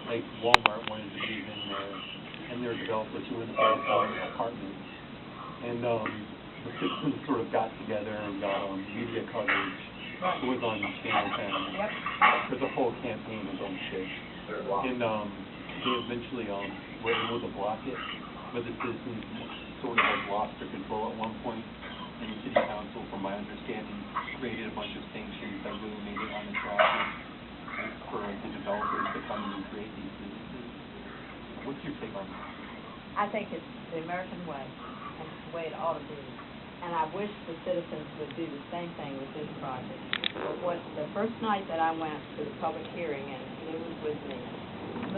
like Walmart wanted to move in there, and there were developers who wanted to sell apartments. And the citizens sort of got together and got media coverage. It was on Channel 10. Yep. There's a whole campaign against it. And they eventually were able to block it, but the citizens sort of lost their control at one point. And the city council, from my understanding, created a bunch of sanctions that really made it unattractive for the developers to come in and create these businesses. What's your take on that? I think it's the American way, and it's the way it ought to be. And I wish the citizens would do the same thing with this project. But the first night that I went to the public hearing, and Lou was with me.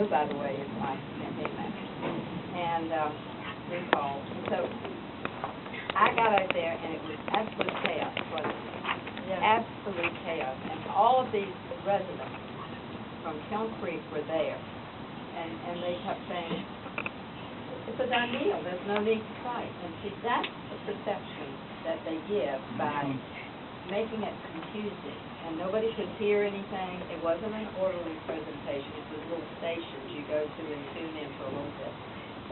Lou, by the way, is my campaign manager. And Lou called. So I got out there, and it was absolute chaos, wasn't it? Yeah. Absolute chaos. And all of these residents from Kiln Creek were there. And they kept saying, it's a done deal. There's no need to fight. And see, that's the perception that they give by making it confusing. And nobody could hear anything. It wasn't an orderly presentation. It was little stations you go to and tune in for a little bit.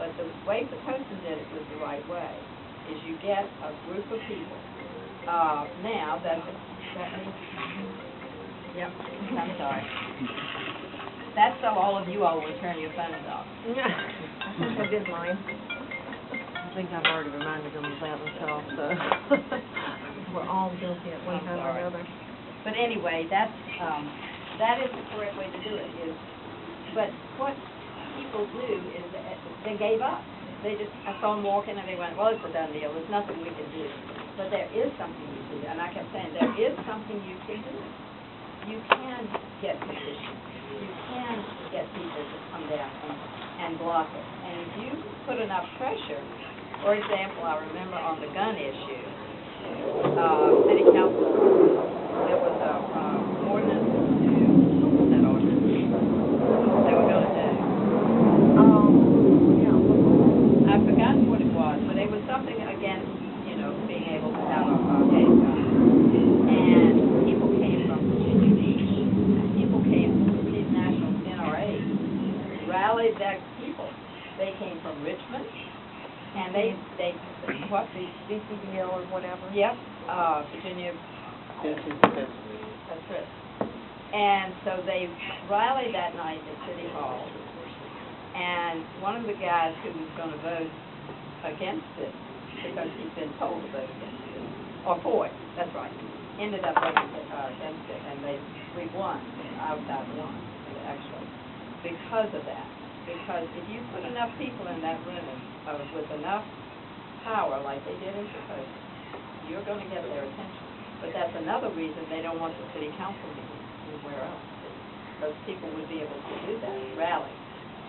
But the way Pitocin did it was the right way, is you get a group of people. Now, that means, yep, I'm sorry. That's so all of you all will turn your phones off. I think I did mine. I think I've already reminded them of that myself, so we're all guilty at one time or another. But anyway, that is the correct way to do it. But what people do is they gave up. I saw them walking and they went, well, it's a done deal. There's nothing we can do. But there is something you can do. And I kept saying, there is something you can do. You can get petitions. You can get people to come down and block it. And if you put enough pressure, for example, I remember on the gun issue, city council, there was a ordinance what was that ordinance they were going to do? Yeah. I've forgotten what it was, but it was something against, being able to have a handgun. And people came from Virginia Beach, people came from these national NRAs, rallied their people. They came from Richmond, and they what, the BCBO or whatever? Yep, Virginia. That's it. And so they rallied that night at City Hall, and one of the guys who was going to vote against it, because he'd been told to vote against it, or for it, that's right, ended up voting against it, and we won. I won, actually, because of that. Because if you put enough people in that room with enough power, like they did in Chicago, you're going to get their attention. But that's another reason they don't want the city council meeting anywhere else, because people would be able to do that, rally.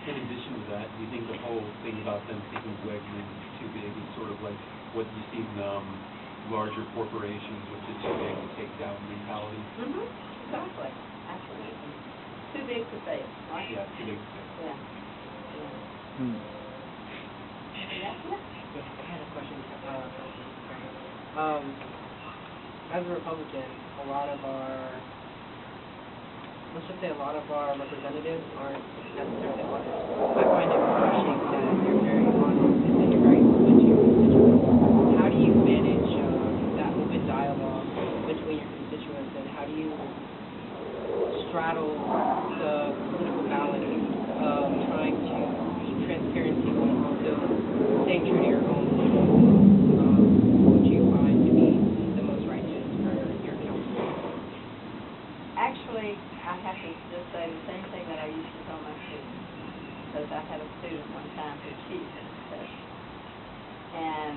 In addition to that, do you think the whole thing about them thinking Wegman is too big is sort of like what you see in larger corporations, which is too big to take down mentality? Exactly. Absolutely. Too big to fail, right? Yeah, too big to fail. Yeah. I had a question. As a Republican, let's just say a lot of our representatives aren't necessarily honest. I find it refreshing that you're very honest and that you're very open to your constituents. How do you manage that open dialogue between your constituents, and how do you straddle the political balance of trying to keep transparency while also staying true to your own what you find to be the most righteous for your council? Actually, I have to just say the same thing that I used to tell my students, because I had a student one time who cheated in a session. And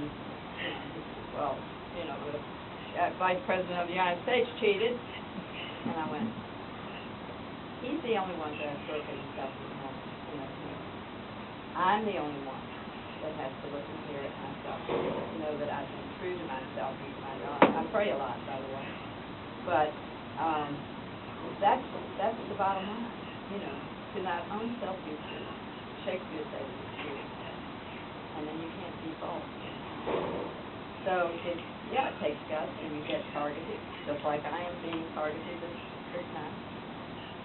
he said, well, the Vice President of the United States cheated. And I went, he's the only one that has broken himself in the morning. I'm the only one that has to look and hear it myself, to know that I've been true to myself and to my God. I pray a lot, by the way. But that's the bottom line, to not own self be true. Shakespeare says it's true. And then you can't be false. So it takes guts, and you get targeted, just like I am being targeted this time.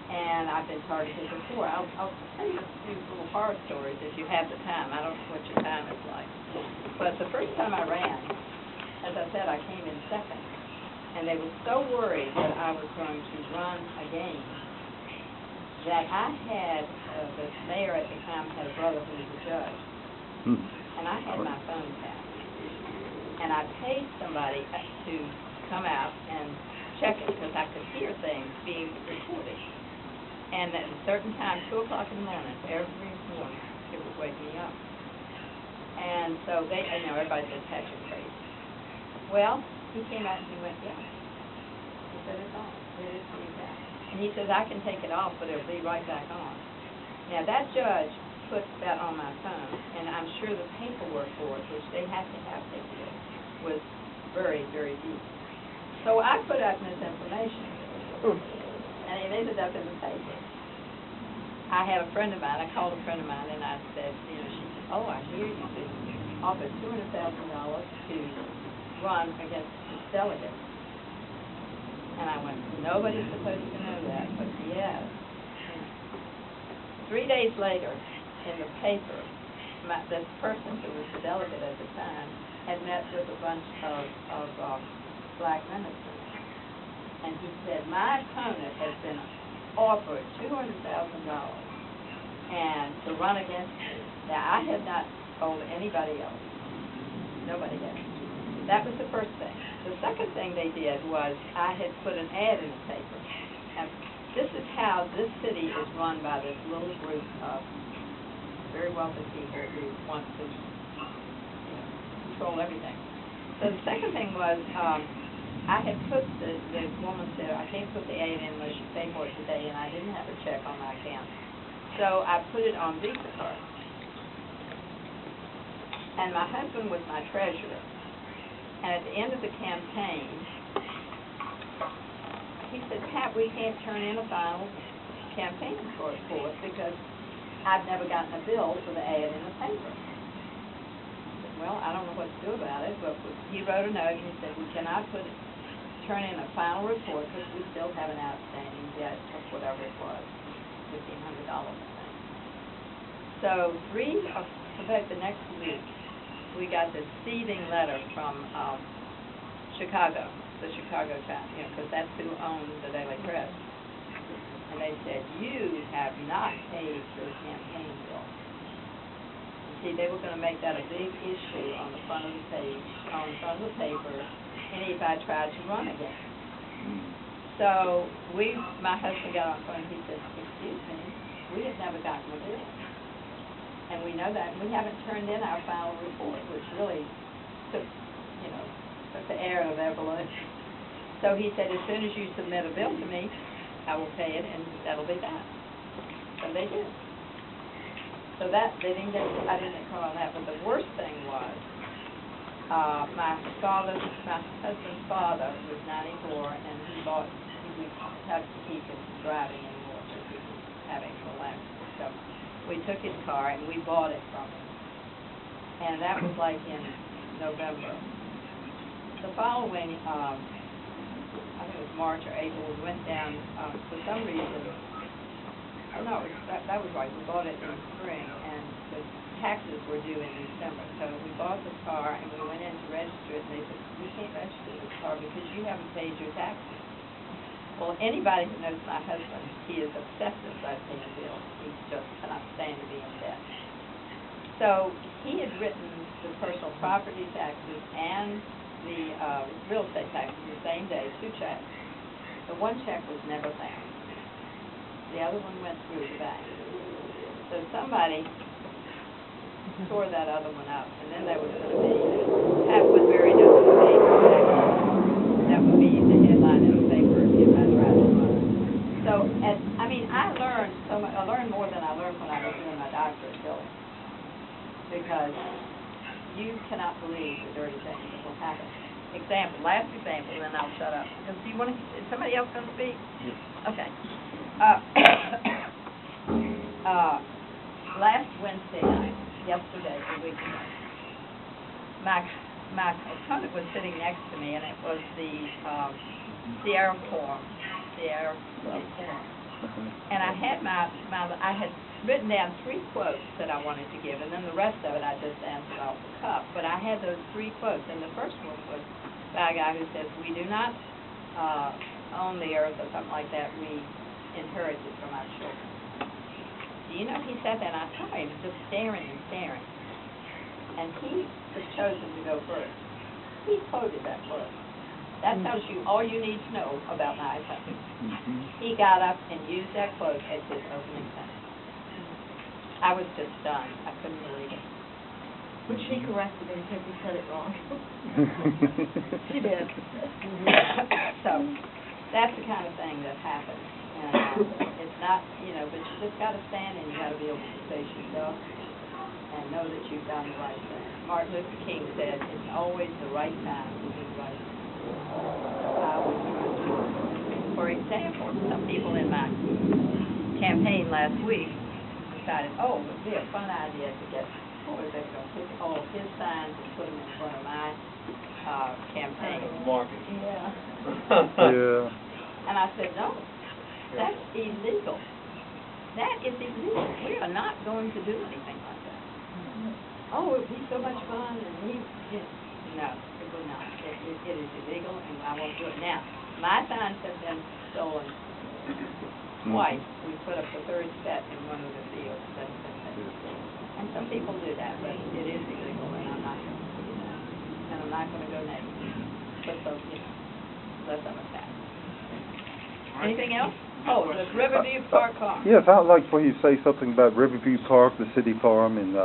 and I've been targeted before. I'll tell you a few little horror stories if you have the time. I don't know what your time is like. But the first time I ran, as I said, I came in second, and they were so worried that I was going to run again that I had, the mayor at the time had a brother who was a judge, and I had my phone tapped. And I paid somebody to come out and check it, because I could hear things being recorded. And at a certain time, 2 o'clock in the morning, every morning, it would wake me up. And so they, everybody said, Pat, you're crazy. Well, he came out and he went, yeah. He said, it's on. It is being tapped. And he says, I can take it off, but it'll be right back on. Now, that judge put that on my phone, and I'm sure the paperwork for it, which they have to have paperwork, was very, very deep. So I put out misinformation, and it ended up in the paper. I had a friend of mine, I called a friend of mine, and I said, she said, oh, I hear you been offered $200,000 to run against this delegate. And I went, nobody's supposed to know that, but yes. 3 days later, in the paper, this person who was the delegate at the time had met with a bunch of black ministers. And he said, my opponent has been offered $200,000 and to run against me. Now, I have not told anybody else. Nobody has. That was the first thing. The second thing they did was I had put an ad in the paper. And this is how this city is run by this little group of very wealthy people who want to control everything. So the second thing was I had put the woman said, I can't put the ad in unless you pay for it today, and I didn't have a check on my account. So I put it on Visa card. And my husband was my treasurer. And at the end of the campaign, he said, Pat, we can't turn in a final campaign report for us because I've never gotten a bill for the ad in the paper. I said, well, I don't know what to do about it, but he wrote a note and he said, we cannot turn in a final report because we still have an outstanding debt of whatever it was, $1,500, I think. So about the next week, we got this seething letter from Chicago, the Chicago Times, because that's who owns the Daily Press. And they said, you have not paid your campaign bill. See, they were going to make that a big issue on the front of the page, on the front of the paper, and if I tried to run again. So my husband got on the phone and he said, excuse me, we have never gotten a bill. And we know that, and we haven't turned in our final report, which really took the air of their balloon. So he said, as soon as you submit a bill to me, I will pay it, and that'll be that. So they did. So I didn't get caught on that. But the worst thing was, my husband's father was 94, and we had to keep him from driving anymore because he was having collapses. So we took his car and we bought it from him. And that was like in November. The following, I think it was March or April, we went down, for some reason, that was right, we bought it in the spring, and the taxes were due in December. So we bought the car and we went in to register it, and they said, we can't register this car because you haven't paid your taxes. Well, anybody who knows my husband, he is obsessive about paying bills. He just cannot stand to be in debt. So he had written the personal property taxes and the real estate taxes the same day, 2 checks. The one check was never found. The other one went through the bank. So somebody tore that other one up, and then there was going to be, Pat Woodbury doesn't pay her taxes. That would be the headline in the paper if I tried to run. So, I learned more than I learned when I was doing my doctorate bill. Because you cannot believe the dirty things that will happen. Last example, and then I'll shut up. Because is somebody else going to speak? Yes. Okay. Last Wednesday night, yesterday, a week ago, my opponent was sitting next to me, and it was the Sierra Forum. And I had I had written down 3 quotes that I wanted to give, and then the rest of it I just answered off the cuff. But I had those 3 quotes, and the first one was by a guy who says, "We do not own the earth," or something like that. "We inherit it from our children." Do you know, he said that, and I saw him just staring and staring. And he was chosen to go first. He quoted that quote. That tells you all you need to know about my husband. He got up and used that quote as his opening sentence. I was just stunned. I couldn't believe it. Which she corrected him because he said it wrong. She did. So, that's the kind of thing that happens. And it's not, you know, but you just got to stand and you got to be able to face yourself and know that you've done the right thing. Martin Luther King said, "It's always the right time to do the right thing." For example, some people in my campaign last week decided, oh, it would be a fun idea to get, what was they going to pick all of his signs and put them in front of my campaign. Marketing. Yeah. Yeah. And I said, no, that's illegal. That is illegal. We are not going to do anything like that. Oh, it would be so much fun, and no, it would not. It is illegal, and I won't do it. Now, my signs have been stolen twice. We put up the 3rd set in one of the fields. And some people do that, but it is illegal, and I'm not going to do that. And I'm not going to go next. But so, you know, unless I'm attacked. Anything else? Oh, the Riverview Park Farm. Yes, I'd like for you to say something about Riverview Park, the city farm, and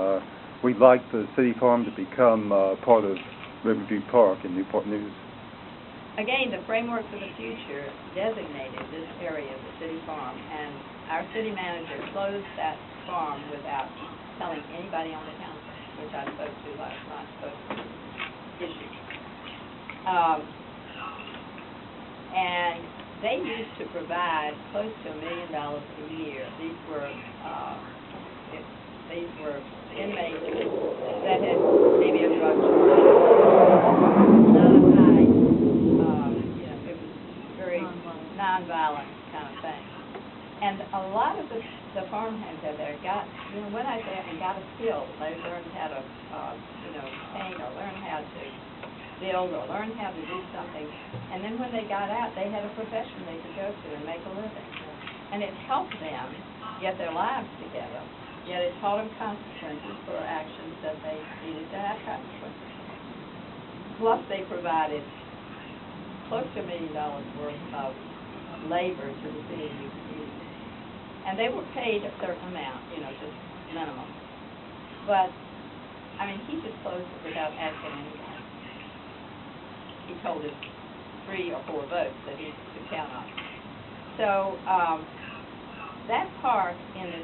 we'd like the city farm to become part of Riverview Park in Newport News. Again, the Framework for the Future designated this area the city farm, and our city manager closed that farm without telling anybody on the council, which I spoke to last night, spoke to the issue. And they used to provide close to $1 million a year. These were inmates that had maybe a drug charge. Not a high, you know, it was very nonviolent kind of thing. And a lot of the farmhands out there got, you know, when I say and got a skill, they learned how to, you know, paint or learn how to build or learn how to do something. And then when they got out, they had a profession they could go to and make a living. And it helped them get their lives together. Yet it taught them consequences for actions that they needed to have consequences. Plus, they provided close to $1 million worth of labor to the city of Newport News. And they were paid a certain amount, you know, just minimum. But, I mean, he just closed it without asking anybody. He told us 3 or 4 votes that he could count on. So, that park in the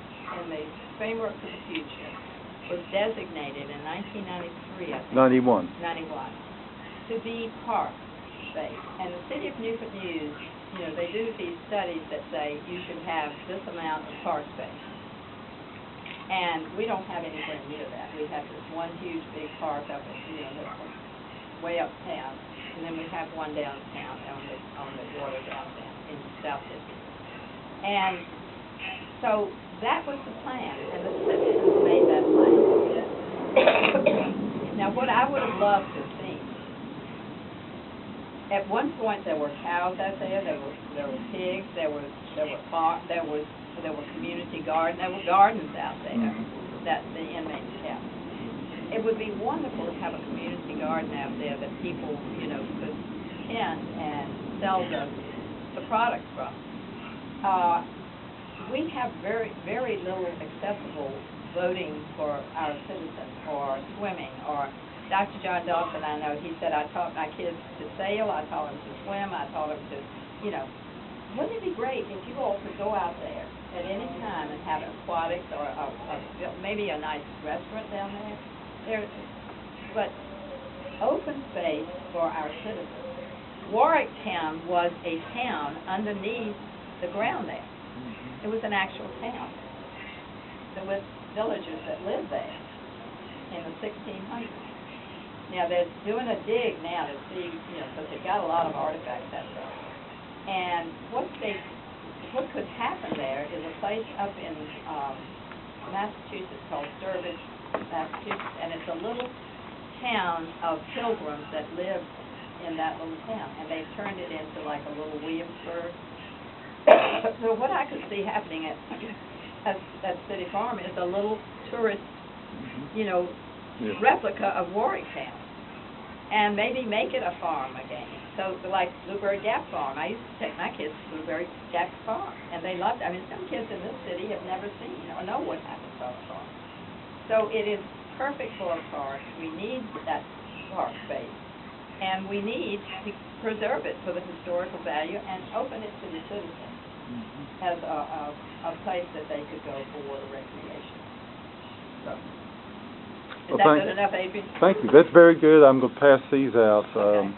Framework for the Future was designated in 1993, I think. 91. 91, to be park space. And the city of Newport News, you know, they do these studies that say you should have this amount of park space. And we don't have anywhere near that. We have this one huge big park up at, you know, way uptown, and then we have one downtown on the water downtown in South City. And so that was the plan, and the citizens made that plan. Now, what I would have loved to have seen, at one point there were cows out there, there were pigs, there were community gardens, there were gardens out there that the inmates kept. It would be wonderful to have a community garden out there that people, you know, could tend and sell the products from. We have very, very little accessible boating for our citizens, or swimming, or Dr. John Dawson, I know, he said, I taught my kids to sail, I taught them to swim, I taught them to, you know. Wouldn't it be great if you all could go out there at any time and have aquatics or maybe a nice restaurant down there? But open space for our citizens. Warwicktown was a town underneath the ground there. It was an actual town. There were villagers that lived there in the 1600s. Now, they're doing a dig now to see, you know, because they've got a lot of artifacts out there. And what they what could happen there is a place up in, Massachusetts called Sturbridge, Massachusetts, and it's a little town of pilgrims that live in that little town, and they've turned it into like a little Williamsburg. So what I could see happening at City Farm is a little tourist, you know, Yeah. replica of Warwicktown, and maybe make it a farm again. So like Blueberry Gap Farm, I used to take my kids to Blueberry Gap Farm, and they loved it. I mean, some kids in this city have never seen or know what happens on a farm. So it is perfect for a park. We need that park space, and we need to preserve it for the historical value and open it to the citizens as a place that they could go for recreation. So, is Well, that thank- good enough, Adrian? Thank you, that's very good. I'm gonna pass these out. Okay.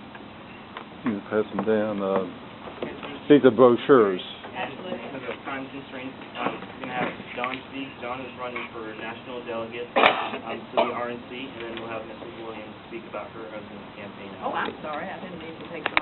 You can pass them down. These are brochures. Absolutely. Because of time constraints, we're going to have Dawn speak. Dawn is running for national delegate to the RNC, and then we'll have Mrs. Williams speak about her husband's campaign. Oh, I'm sorry, I didn't mean to take so much.